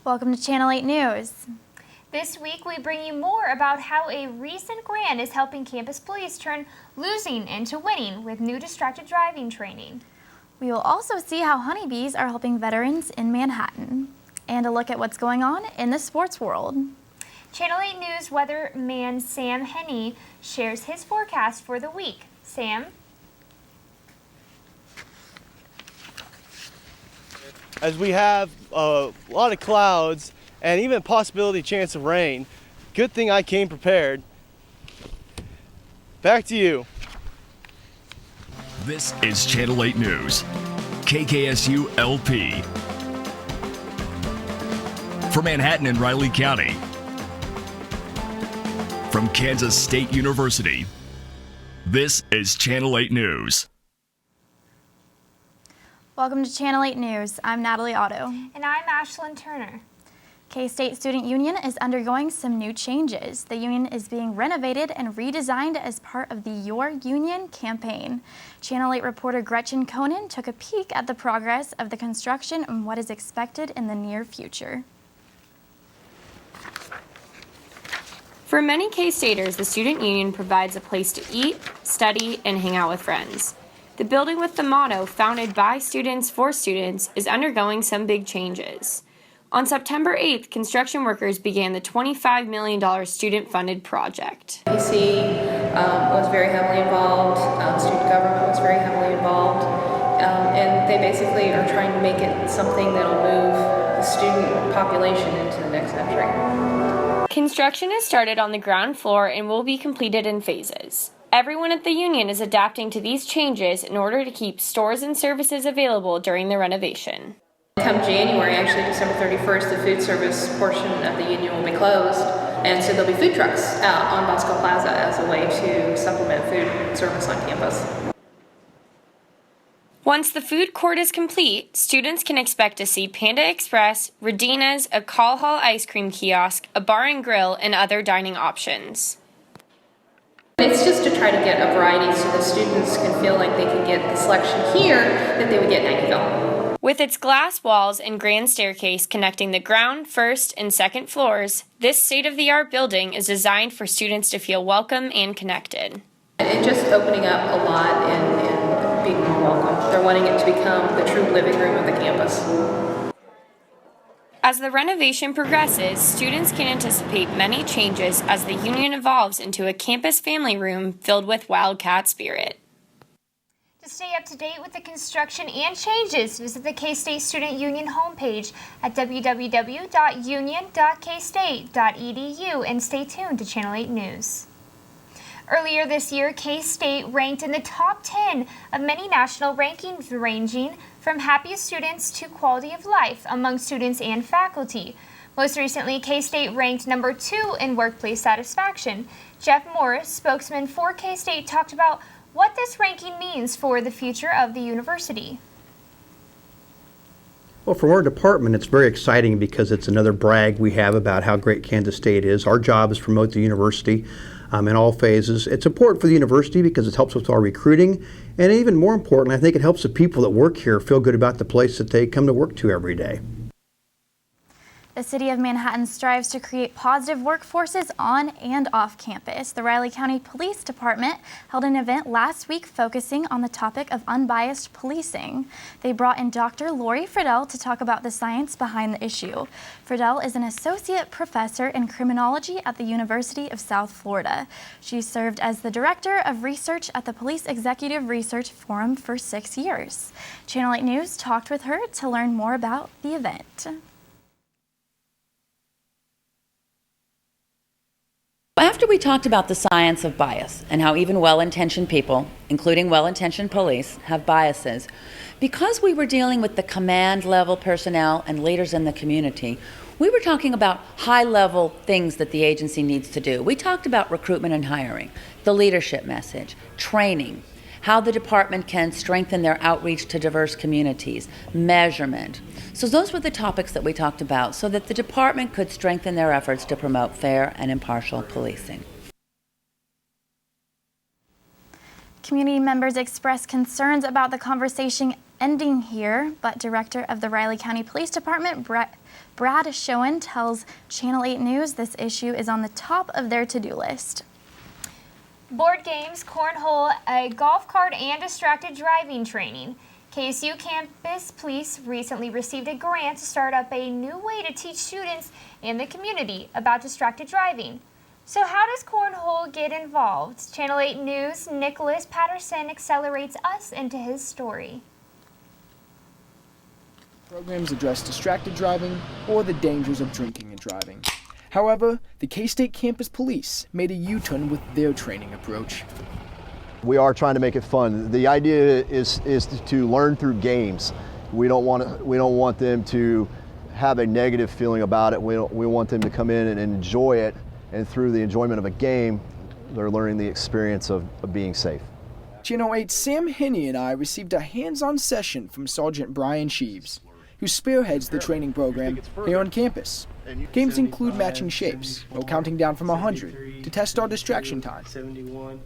Welcome to Channel 8 News. This week we bring you more about how a recent grant is helping campus police turn losing into winning with new distracted driving training. We will also see how honeybees are helping veterans in Manhattan and a look at what's going on in the sports world. Channel 8 News weatherman Sam Henney shares his forecast for the week. Sam? As we have a lot of clouds and even possibility chance of rain, good thing I came prepared. Back to you. This is Channel 8 News, KKSU LP. For Manhattan and Riley County. From Kansas State University, this is Channel 8 News. Welcome to Channel 8 News. I'm Natalie Otto. And I'm Ashlyn Turner. K-State Student Union is undergoing some new changes. The union is being renovated and redesigned as part of the Your Union campaign. Channel 8 reporter Gretchen Conan took a peek at the progress of the construction and what is expected in the near future. For many K-Staters, the Student Union provides a place to eat, study, and hang out with friends. The building with the motto, founded by students for students, is undergoing some big changes. On September 8th, construction workers began the $25 million student-funded project. PC was very heavily involved, student government was very heavily involved, and they basically are trying to make it something that will move the student population into the next century. Construction has started on the ground floor and will be completed in phases. Everyone at the union is adapting to these changes in order to keep stores and services available during the renovation. Come January, actually December 31st, the food service portion of the union will be closed, and so there'll be food trucks out on Bosco Plaza as a way to supplement food service on campus. Once the food court is complete, students can expect to see Panda Express, Radina's, a Call Hall ice cream kiosk, a bar and grill, and other dining options. It's just to try to get a variety so the students can feel like they can get the selection here that they would get in Aggieville. With its glass walls and grand staircase connecting the ground, first, and second floors, this state-of-the-art building is designed for students to feel welcome and connected. And just opening up a lot and being more welcome. They're wanting it to become the true living room of the campus. As the renovation progresses, students can anticipate many changes as the union evolves into a campus family room filled with Wildcat spirit. To stay up to date with the construction and changes, visit the K-State Student Union homepage at www.union.kstate.edu and stay tuned to Channel 8 News. Earlier this year, K-State ranked in the top 10 of many national rankings ranging from happiest students to quality of life among students and faculty. Most recently, K-State ranked number 2 in workplace satisfaction. Jeff Morris, spokesman for K-State, talked about what this ranking means for the future of the university. Well, from our department, it's very exciting because it's another brag we have about how great Kansas State is. Our job is to promote the university in all phases. It's important for the university because it helps with our recruiting, and even more importantly, I think it helps the people that work here feel good about the place that they come to work to every day. The City of Manhattan strives to create positive workforces on and off campus. The Riley County Police Department held an event last week focusing on the topic of unbiased policing. They brought in Dr. Lori Friedel to talk about the science behind the issue. Friedel is an associate professor in criminology at the University of South Florida. She served as the director of research at the Police Executive Research Forum for 6 years. Channel 8 News talked with her to learn more about the event. After we talked about the science of bias and how even well-intentioned people, including well-intentioned police, have biases, because we were dealing with the command level personnel and leaders in the community, we were talking about high-level things that the agency needs to do. We talked about recruitment and hiring, the leadership message, training, how the department can strengthen their outreach to diverse communities, measurement. So those were the topics that we talked about so that the department could strengthen their efforts to promote fair and impartial policing. Community members expressed concerns about the conversation ending here, but Director of the Riley County Police Department, Brad Schoen, tells Channel 8 News this issue is on the top of their to-do list. Board games, cornhole, a golf cart, and distracted driving training. KSU Campus Police recently received a grant to start up a new way to teach students in the community about distracted driving. So how does cornhole get involved? Channel 8 News' Nicholas Patterson accelerates us into his story. Programs address distracted driving or the dangers of drinking and driving. However, the K-State Campus Police made a U-turn with their training approach. We are trying to make it fun. The idea is to learn through games. We don't want them to have a negative feeling about it. We want them to come in and enjoy it, and through the enjoyment of a game, they're learning the experience of being safe. Channel 8's Sam Henney and I received a hands-on session from Sergeant Brian Sheaves, who spearheads the training program here on campus. Games include matching shapes, or counting down from 100 to test our distraction time. 71.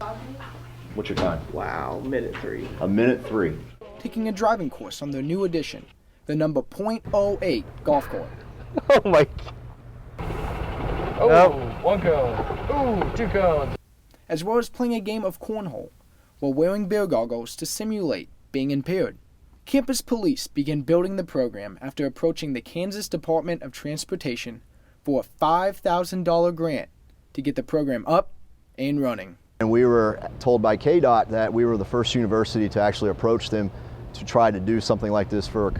What's your time? Wow, minute 3. A minute 3. Taking a driving course on their new edition, the number .08 golf cart. Oh my. Oh, nope. 1 cone. Ooh, 2 cones. As well as playing a game of cornhole while wearing bear goggles to simulate being impaired. Campus Police began building the program after approaching the Kansas Department of Transportation for a $5,000 grant to get the program up and running. And we were told by KDOT that we were the first university to actually approach them to try to do something like this for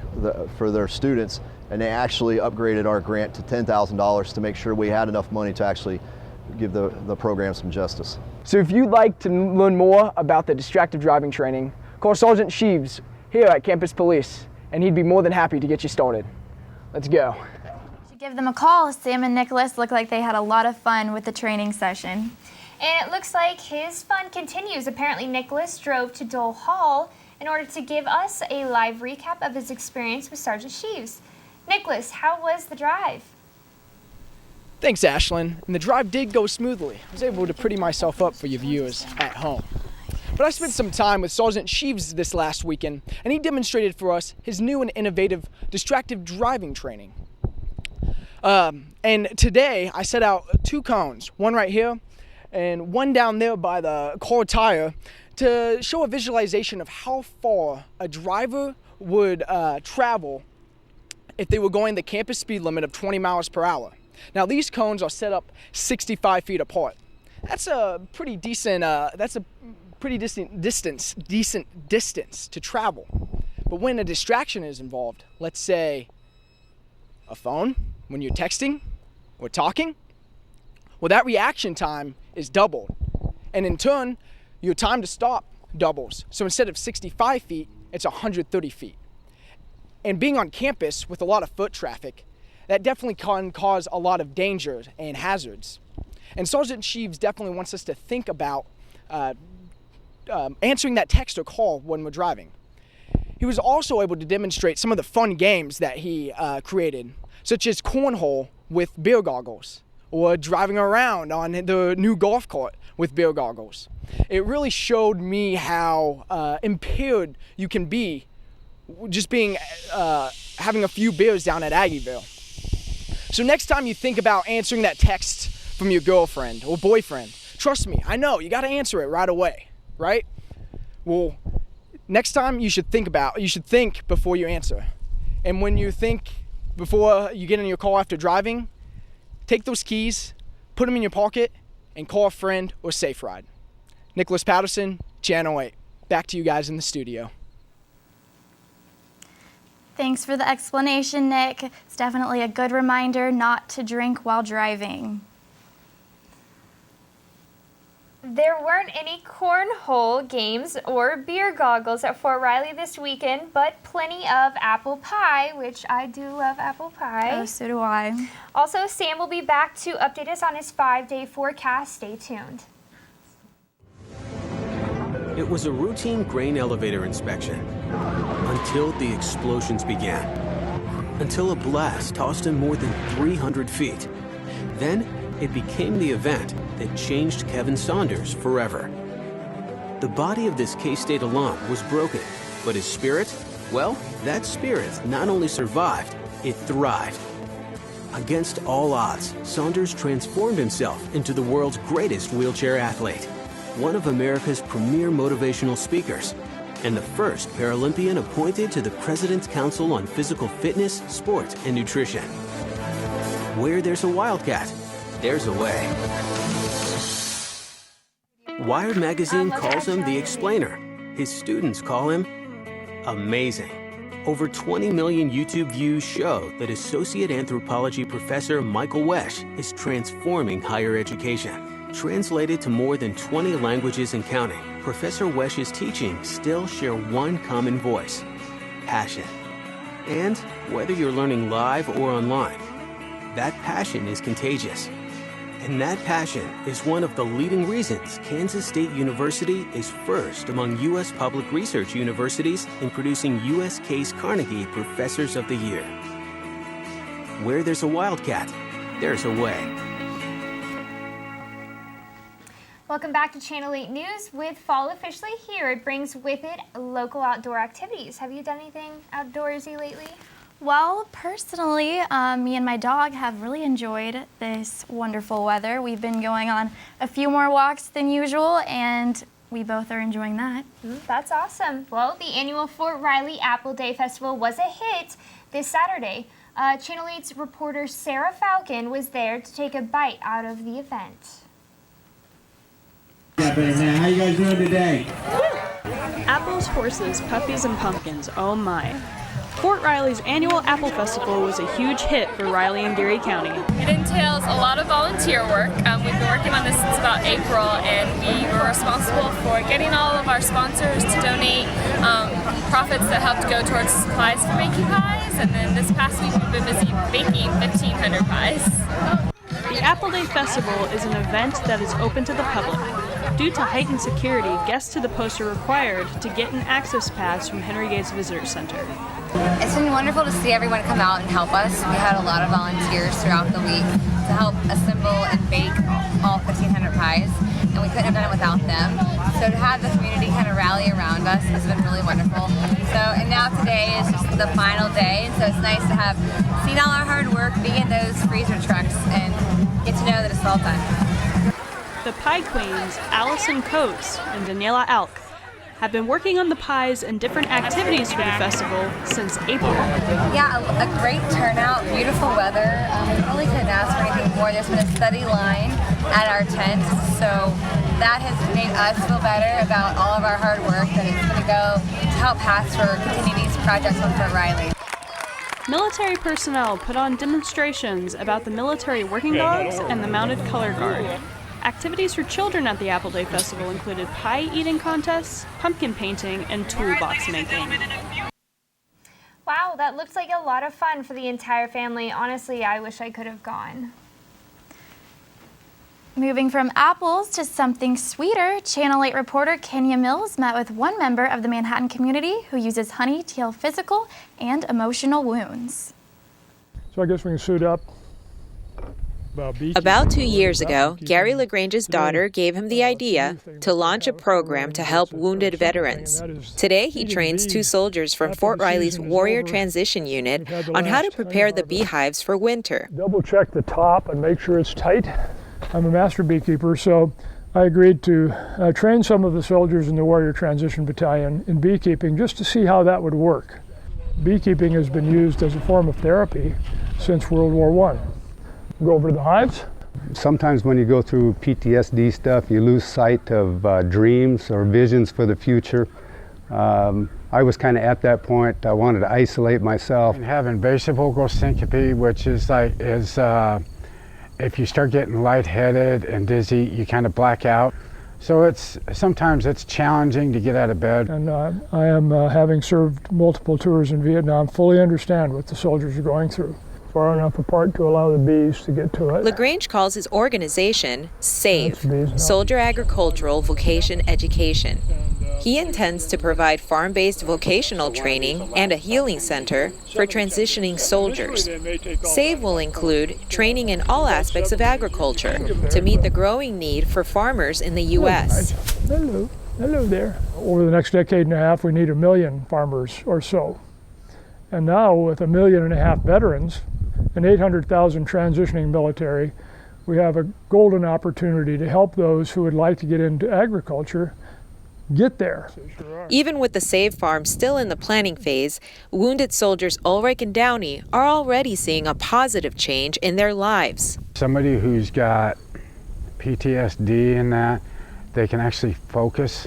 their students, and they actually upgraded our grant to $10,000 to make sure we had enough money to actually give the program some justice. So if you'd like to learn more about the distracted driving training, call Sergeant Sheaves here at Campus Police, and he'd be more than happy to get you started. Let's go. Should give them a call. Sam and Nicholas look like they had a lot of fun with the training session. And it looks like his fun continues. Apparently, Nicholas drove to Dole Hall in order to give us a live recap of his experience with Sergeant Sheaves. Nicholas, how was the drive? Thanks, Ashlyn. And the drive did go smoothly. I was able to pretty myself up for your viewers at home. But I spent some time with Sergeant Sheaves this last weekend, and he demonstrated for us his new and innovative distracted driving training. And today, I set out 2 cones, one right here and one down there by the car tire, to show a visualization of how far a driver would travel if they were going the campus speed limit of 20 miles per hour. Now, these cones are set up 65 feet apart. That's a pretty decent distance to travel. But when a distraction is involved, let's say a phone, when you're texting or talking, well, that reaction time is doubled. And in turn, your time to stop doubles. So instead of 65 feet, it's 130 feet. And being on campus with a lot of foot traffic, that definitely can cause a lot of dangers and hazards. And Sergeant Sheaves definitely wants us to think about answering that text or call when we're driving. He was also able to demonstrate some of the fun games that he created, such as cornhole with beer goggles, or driving around on the new golf cart with beer goggles. It really showed me how impaired you can be just being having a few beers down at Aggieville. So next time you think about answering that text from your girlfriend or boyfriend, trust me, I know, you got to answer it right away, right? Well, next time you should think before you answer. And when you think before you get in your car after driving, take those keys, put them in your pocket, and call a friend or Safe Ride. Nicholas Patterson, Channel 8. Back to you guys in the studio. Thanks for the explanation, Nick. It's definitely a good reminder not to drink while driving. There weren't any cornhole games or beer goggles at Fort Riley this weekend, but plenty of apple pie, which I do love apple pie. Oh, so do I. Also, Sam will be back to update us on his 5-day forecast. Stay tuned. It was a routine grain elevator inspection until the explosions began. Until a blast tossed him more than 300 feet. Then it became the event that changed Kevin Saunders forever. The body of this K-State alum was broken, but his spirit, well, that spirit not only survived, it thrived. Against all odds, Saunders transformed himself into the world's greatest wheelchair athlete, one of America's premier motivational speakers, and the first Paralympian appointed to the President's Council on Physical Fitness, Sport, and Nutrition. Where there's a Wildcat, there's a way. Wired magazine calls him the explainer. His students call him amazing. Over 20 million YouTube views show that Associate Anthropology Professor Michael Wesch is transforming higher education. Translated to more than 20 languages and counting, Professor Wesch's teachings still share one common voice: passion. And whether you're learning live or online, that passion is contagious. And that passion is one of the leading reasons Kansas State University is first among U.S. public research universities in producing U.S. Case Carnegie Professors of the Year. Where there's a Wildcat, there's a way. Welcome back to Channel 8 News. With fall officially here, it brings with it local outdoor activities. Have you done anything outdoorsy lately? Well, personally, me and my dog have really enjoyed this wonderful weather. We've been going on a few more walks than usual, and we both are enjoying that. That's awesome. Well, the annual Fort Riley Apple Day Festival was a hit this Saturday. Channel 8's reporter Sarah Falcon was there to take a bite out of the event. How you guys doing today? Apples, horses, puppies, and pumpkins, oh my. Fort Riley's annual Apple Festival was a huge hit for Riley and Geary County. It entails a lot of volunteer work. We've been working on this since about April, and we were responsible for getting all of our sponsors to donate profits that helped go towards supplies for making pies, and then this past week we've been busy baking 1,500 pies. The Apple Day Festival is an event that is open to the public. Due to heightened security, guests to the post are required to get an access pass from Henry Gates Visitor Center. It's been wonderful to see everyone come out and help us. We had a lot of volunteers throughout the week to help assemble and bake all 1,500 pies, and we couldn't have done it without them. So to have the community kind of rally around us has been really wonderful. And now today is just the final day, and so it's nice to have seen all our hard work, be in those freezer trucks, and get to know that it's all done. The Pie Queens, Allison Coates and Daniela Alk, have been working on the pies and different activities for the festival since April. Yeah, a great turnout, beautiful weather. We really couldn't ask for anything more. There's been a steady line at our tent, so that has made us feel better about all of our hard work that it's going to go to help Pastor continue these projects on Fort Riley. Military personnel put on demonstrations about the military working dogs and the mounted color guard. Activities for children at the Apple Day Festival included pie eating contests, pumpkin painting, and toolbox making. Wow, that looks like a lot of fun for the entire family. Honestly, I wish I could have gone. Moving from apples to something sweeter, Channel 8 reporter Kenya Mills met with one member of the Manhattan community who uses honey to heal physical and emotional wounds. So I guess we can suit up. About 2 years ago, Gary LaGrange's daughter gave him the idea to launch a program to help wounded veterans. Today, he trains 2 soldiers from Fort Riley's Warrior Transition Unit on how to prepare the beehives for winter. Double check the top and make sure it's tight. I'm a master beekeeper, so I agreed to train some of the soldiers in the Warrior Transition Battalion in beekeeping just to see how that would work. Beekeeping has been used as a form of therapy since World War I. Go over to the hives. Sometimes when you go through PTSD stuff, you lose sight of dreams or visions for the future. I was kind of at that point. I wanted to isolate myself. And having basic vocal syncope, which is if you start getting lightheaded and dizzy, you kind of black out. So sometimes it's challenging to get out of bed. And I am, having served multiple tours in Vietnam, fully understand what the soldiers are going through. Far enough apart to allow the bees to get to it. LaGrange calls his organization SAVE, Soldier Agricultural Vocation Education. He intends to provide farm-based vocational training and a healing center for transitioning soldiers. SAVE will include training in all aspects of agriculture to meet the growing need for farmers in the U.S. Hello. They live there. Over the next decade and a half, we need 1 million farmers or so. And now with 1.5 million veterans and 800,000 transitioning military, we have a golden opportunity to help those who would like to get into agriculture get there. Even with the Save Farm still in the planning phase, wounded soldiers Ulrich and Downey are already seeing a positive change in their lives. Somebody who's got PTSD and that, they can actually focus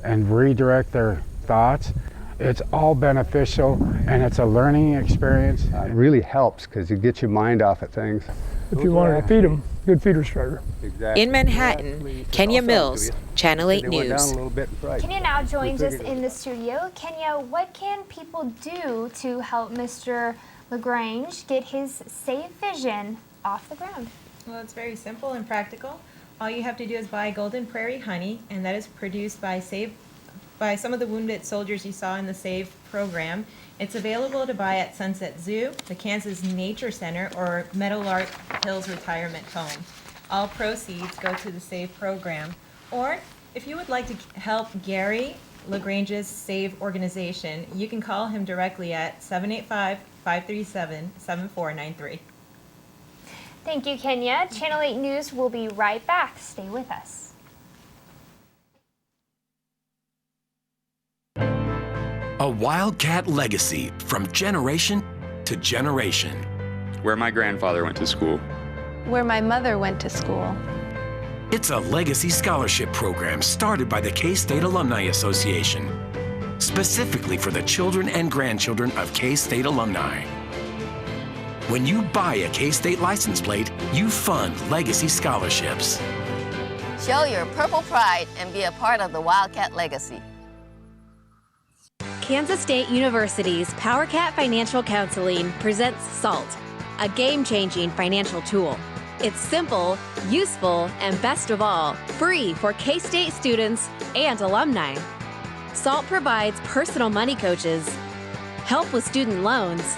and redirect their thoughts. It's all beneficial, and it's a learning experience. It really helps because you get your mind off of things. If you wanted to feed them, good feeder starter. Exactly. In Manhattan, Kenya Mills, Channel 8 News. Kenya now joins us in the studio. Kenya, what can people do to help Mr. LaGrange get his Save Vision off the ground? Well, it's very simple and practical. All you have to do is buy Golden Prairie honey, and that is produced by some of the wounded soldiers you saw in the SAVE program. It's available to buy at Sunset Zoo, the Kansas Nature Center, or Meadowlark Hills Retirement Home. All proceeds go to the SAVE program. Or if you would like to help Gary LaGrange's SAVE organization, you can call him directly at 785-537-7493. Thank you, Kenya. Channel 8 News will be right back. Stay with us. A Wildcat legacy from generation to generation. Where my grandfather went to school. Where my mother went to school. It's a legacy scholarship program started by the K-State Alumni Association, specifically for the children and grandchildren of K-State alumni. When you buy a K-State license plate, you fund legacy scholarships. Show your purple pride and be a part of the Wildcat legacy. Kansas State University's PowerCat Financial Counseling presents SALT, a game-changing financial tool. It's simple, useful, and best of all, free for K-State students and alumni. SALT provides personal money coaches, help with student loans,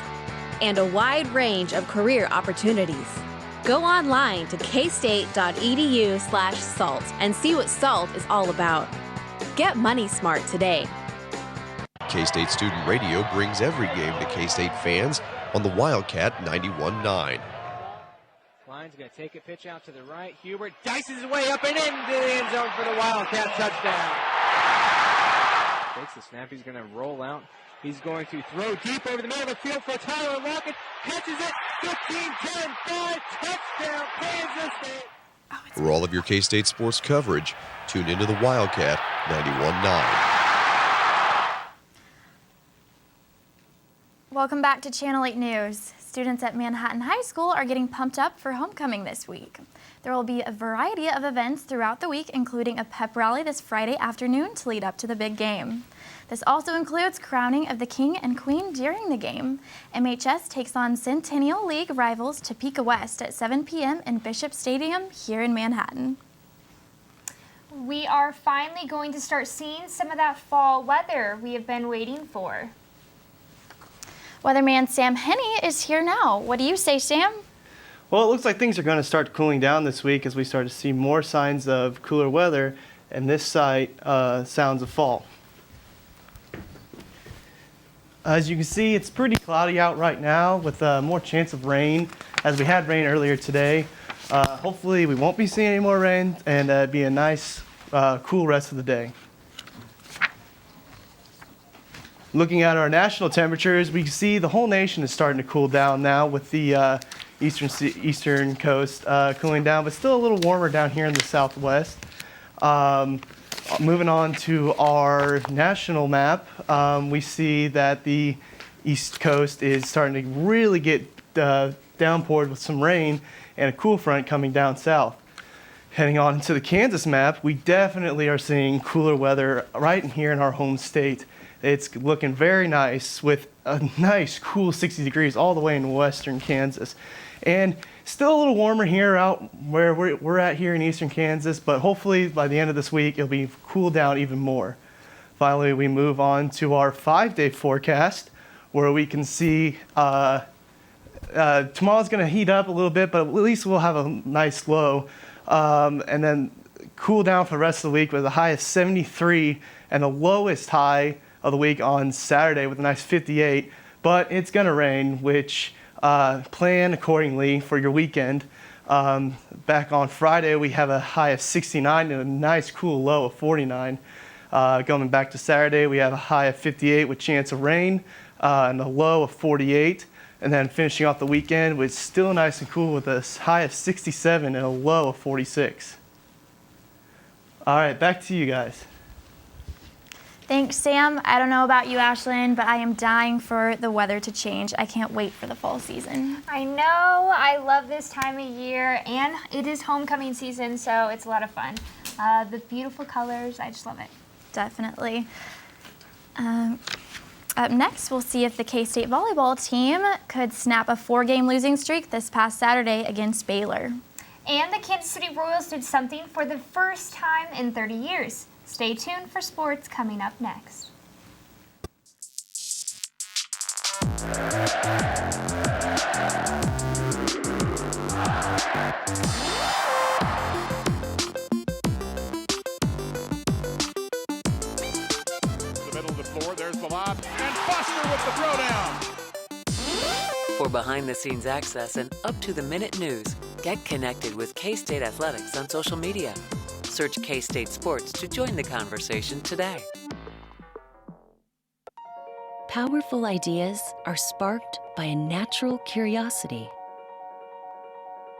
and a wide range of career opportunities. Go online to kstate.edu/SALT and see what SALT is all about. Get money smart today. K-State Student Radio brings every game to K-State fans on the Wildcat 91.9. Klein's going to take a pitch out to the right. Hubert dices his way up and into the end zone for the Wildcat touchdown. Takes the snap. He's going to roll out. He's going to throw deep over the middle of the field for Tyler Lockett. Catches it. 15-10, 5, touchdown, Kansas State. For all of your K-State sports coverage, tune into the Wildcat 91.9. Welcome back to Channel 8 News. Students at Manhattan High School are getting pumped up for homecoming this week. There will be a variety of events throughout the week, including a pep rally this Friday afternoon to lead up to the big game. This also includes crowning of the king and queen during the game. MHS takes on Centennial League rivals Topeka West at 7 p.m. in Bishop Stadium here in Manhattan. We are finally going to start seeing some of that fall weather we have been waiting for. Weatherman Sam Henney is here now. What do you say, Sam? Well, it looks like things are going to start cooling down this week as we start to see more signs of cooler weather, and this site sounds of fall. As you can see, it's pretty cloudy out right now with more chance of rain, as we had rain earlier today. Hopefully we won't be seeing any more rain, and it'd be a nice, cool rest of the day. Looking at our national temperatures, we see the whole nation is starting to cool down now with the eastern coast cooling down, but still a little warmer down here in the southwest. Moving on to our national map, we see that the east coast is starting to really get downpoured with some rain and a cool front coming down south. Heading on into the Kansas map, we definitely are seeing cooler weather right in here in our home state. It's looking very nice with a nice cool 60 degrees all the way in western Kansas. And still a little warmer here out where we're at here in eastern Kansas, but hopefully by the end of this week it'll be cooled down even more. Finally, we move on to our 5-day forecast where we can see tomorrow's going to heat up a little bit, but at least we'll have a nice low. And then cool down for the rest of the week with a high of 73 and the lowest high of the week on Saturday with a nice 58. But it's going to rain, which plan accordingly for your weekend. Back on Friday, we have a high of 69 and a nice cool low of 49. Going back to Saturday, we have a high of 58 with chance of rain and a low of 48. And then finishing off the weekend with still nice and cool with a high of 67 and a low of 46. All right, back to you guys. Thanks, Sam. I don't know about you, Ashlyn, but I am dying for the weather to change. I can't wait for the fall season. I know. I love this time of year, and it is homecoming season, so it's a lot of fun. The beautiful colors, I just love it. Definitely. Up next, we'll see if the K-State volleyball team could snap a 4-game losing streak this past Saturday against Baylor. And the Kansas City Royals did something for the first time in 30 years. Stay tuned for sports coming up next. There's the lob, and Foster with the throwdown. For behind-the-scenes access and up-to-the-minute news, get connected with K-State Athletics on social media. Search K-State Sports to join the conversation today. Powerful ideas are sparked by a natural curiosity.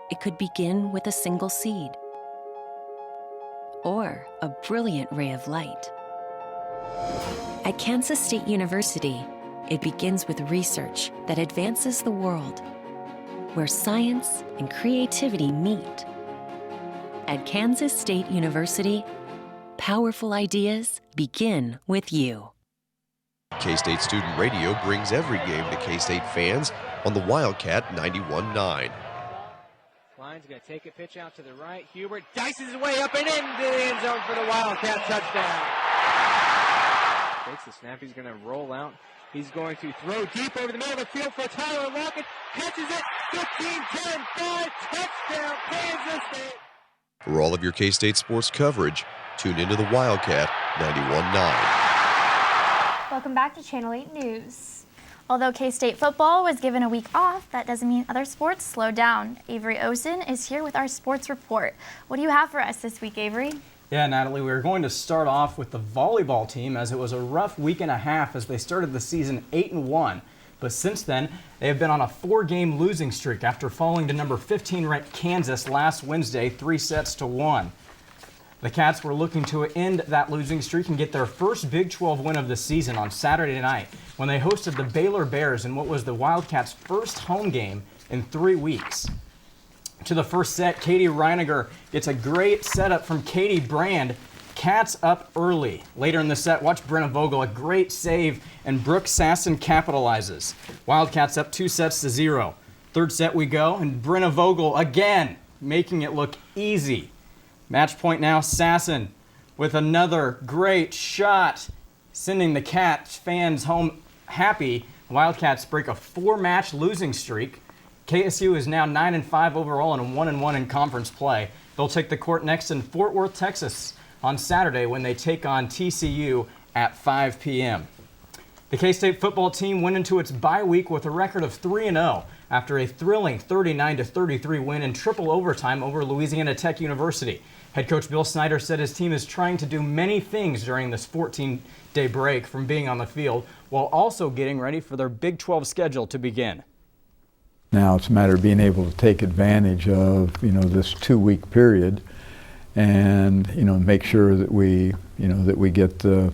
It could begin with a single seed or a brilliant ray of light. At Kansas State University, it begins with research that advances the world, where science and creativity meet. At Kansas State University, powerful ideas begin with you. K-State Student Radio brings every game to K-State fans on the Wildcat 91.9. Klein's going to take a pitch out to the right. Hubert dices his way up and into the end zone for the Wildcat touchdown. Takes the snap. He's going to roll out. He's going to throw deep over the middle of the field for Tyler Lockett. Catches it. 15-10, 5, touchdown, Kansas State. For all of your K-State sports coverage, tune into the Wildcat 91.9. Welcome back to Channel 8 News. Although K-State football was given a week off, that doesn't mean other sports slowed down. Avery Osen is here with our sports report. What do you have for us this week, Avery? Yeah, Natalie, we're going to start off with the volleyball team, as it was a rough week and a half as they started the season 8-1. But since then, they have been on a 4-game losing streak after falling to number 15 ranked Kansas last Wednesday, 3-1. The Cats were looking to end that losing streak and get their first Big 12 win of the season on Saturday night when they hosted the Baylor Bears in what was the Wildcats' first home game in 3 weeks. To the first set, Katie Reiniger gets a great setup from Katie Brand. Cats up early. Later in the set, watch Brenna Vogel, a great save, and Brooke Sasson capitalizes. Wildcats up 2-0. Third set we go, and Brenna Vogel again, making it look easy. Match point now, Sasson with another great shot, sending the Cats fans home happy. Wildcats break a 4-match losing streak. KSU is now 9-5 overall and 1-1 in conference play. They'll take the court next in Fort Worth, Texas on Saturday when they take on TCU at 5 p.m. The K-State football team went into its bye week with a record of 3-0 after a thrilling 39-33 win in triple overtime over Louisiana Tech University. Head coach Bill Snyder said his team is trying to do many things during this 14-day break from being on the field while also getting ready for their Big 12 schedule to begin. Now it's a matter of being able to take advantage of, this 2-week period and, make sure that we, that we get the,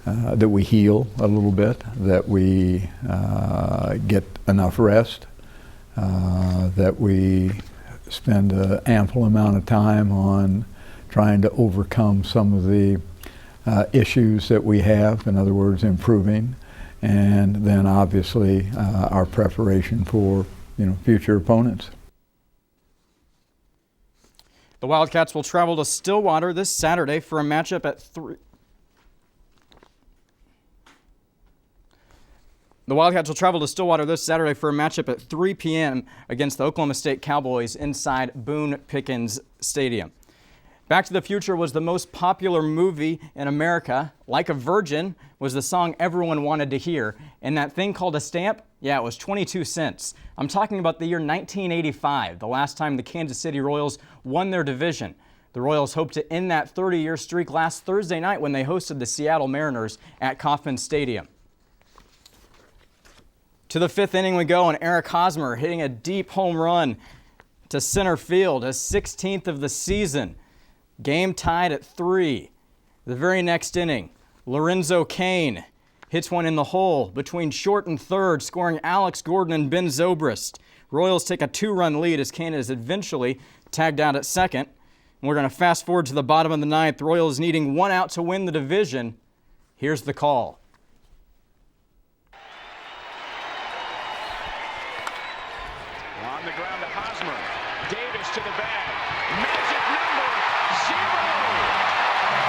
that we heal a little bit, that we get enough rest, that we spend an ample amount of time on trying to overcome some of the issues that we have, in other words, improving. And then obviously our preparation for future opponents. The Wildcats will travel to Stillwater this Saturday for a matchup at 3. The Wildcats will travel to Stillwater this Saturday for a matchup at 3 p.m. against the Oklahoma State Cowboys inside Boone Pickens Stadium. Back to the Future was the most popular movie in America. Like a Virgin was the song everyone wanted to hear. And that thing called a stamp, yeah, it was 22 cents. I'm talking about the year 1985, the last time the Kansas City Royals won their division. The Royals hope to end that 30-year streak last Thursday night when they hosted the Seattle Mariners at Kauffman Stadium. To the 5th inning we go, and Eric Hosmer hitting a deep home run to center field, his 16th of the season. Game tied at 3. The very next inning, Lorenzo Cain hits one in the hole between short and third, scoring Alex Gordon and Ben Zobrist. Royals take a 2-run lead as Cain is eventually tagged out at second. And we're going to fast forward to the bottom of the ninth. The Royals needing 1 out to win the division. Here's the call. On the ground to Hosmer. Davis to the bag. Magic number 0.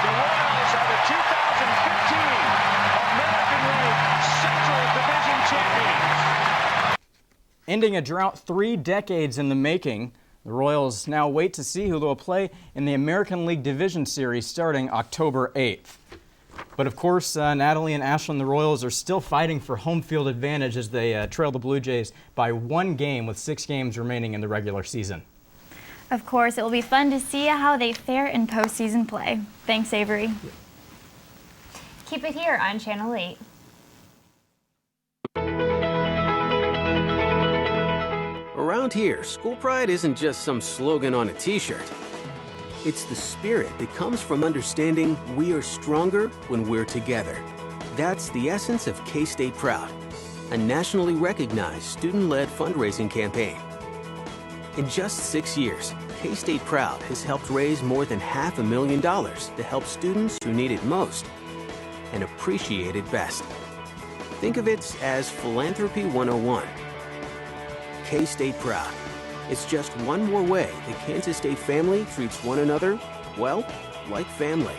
The Royals are the 2015 American League Central Division champions. Ending a drought 3 decades in the making, the Royals now wait to see who they'll play in the American League Division Series starting October 8th. But of course, Natalie and Ashlyn, the Royals are still fighting for home field advantage as they trail the Blue Jays by 1 game with 6 games remaining in the regular season. Of course, it will be fun to see how they fare in postseason play. Thanks, Avery. Keep it here on Channel 8. Around here, school pride isn't just some slogan on a t-shirt. It's the spirit that comes from understanding we are stronger when we're together. That's the essence of K-State Proud, a nationally recognized student-led fundraising campaign. In just 6 years, K-State Proud has helped raise more than $500,000 to help students who need it most and appreciate it best. Think of it as Philanthropy 101. K-State Proud. It's just one more way the Kansas State family treats one another, well, like family.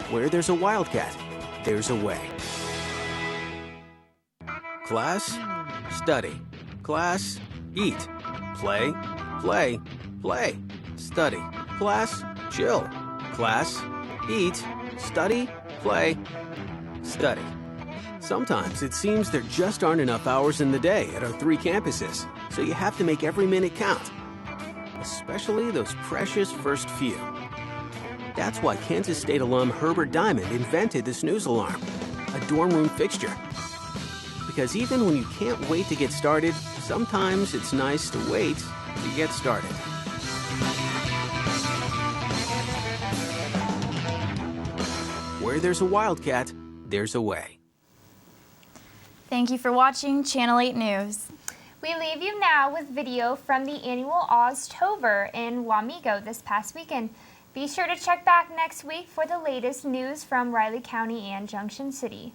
Where there's a Wildcat, there's a way. Class, study. Class, eat. Play, play, play. Study. Class, chill. Class, eat, study, play, study. Sometimes it seems there just aren't enough hours in the day at our 3 campuses, so you have to make every minute count, especially those precious first few. That's why Kansas State alum Herbert Diamond invented the snooze alarm, a dorm room fixture. Because even when you can't wait to get started, sometimes it's nice to wait to get started. Where there's a Wildcat, there's a way. Thank you for watching Channel 8 News. We leave you now with video from the annual Oztober in Wamego this past weekend. Be sure to check back next week for the latest news from Riley County and Junction City.